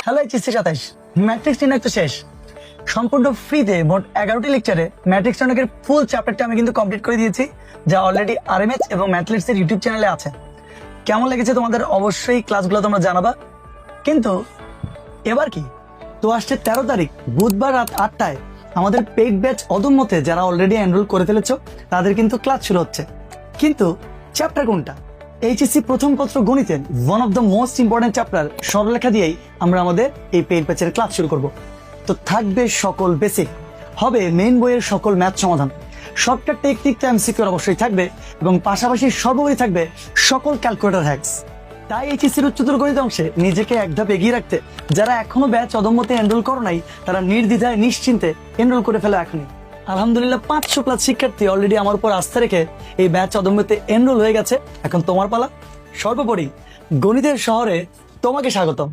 Hello HSC 27 matrix নির্ণয় তো শেষ। সম্পূর্ণ ফ্রিতে মোট 11টি লেকচারে ম্যাট্রিক্স নির্ণয়ের ফুল চ্যাপ্টারটা আমি কিন্তু কমপ্লিট করে দিয়েছি, যা অলরেডি আরএমএচ এবং ম্যাথলেটস এর ইউটিউব চ্যানেলে আছে। কেমন লেগেছে তোমাদের অবশ্যই ক্লাসগুলো তোমরা জানাবা। কিন্তু এবার কি, তো আসছে 13 তারিখ বুধবার রাত 8টায় আমাদের পেইড ব্যাচ অদম্যতে যারা অলরেডি এনরোল করে ফেলেছো তাদের কিন্তু ক্লাস শুরু হচ্ছে। কিন্তু চ্যাপ্টার কোনটা? এইচএসসি প্রথম পত্র গণিতের one of the most important chapter সরলরেখা দিয়েই আমরা আমাদের এই পেইড ব্যাচের ক্লাস শুরু করব। তো থাকবে সকল বেসিক, হবে মেইন বইয়ের সকল ম্যাথ সমাধান, সবটা টেকনিক এমসিকিউ অবশ্যই থাকবে, এবং পাশাপাশি সর্বোপরি থাকবে সকল ক্যালকুলেটর হ্যাকস। তাই এইচএসসির উচ্চতর গণিত অংশে নিজেকে এক ধাপ এগিয়ে রাখতে যারা এখনো ব্যাচ অদম্যতে এনরোল করো নাই, তারা নির্দ্বিধায় নিশ্চিন্তে এনরোল করে ফেলো এখনই। আলহামদুলিল্লাহ 500+ শিক্ষার্থী অলরেডি আমার উপর আস্থা রেখে এই ব্যাচ অদম্যতে এনরোল হয়ে গেছে। এখন তোমার পালা। সর্বোপরি গণিতের শহরে তোমাকে স্বাগতম।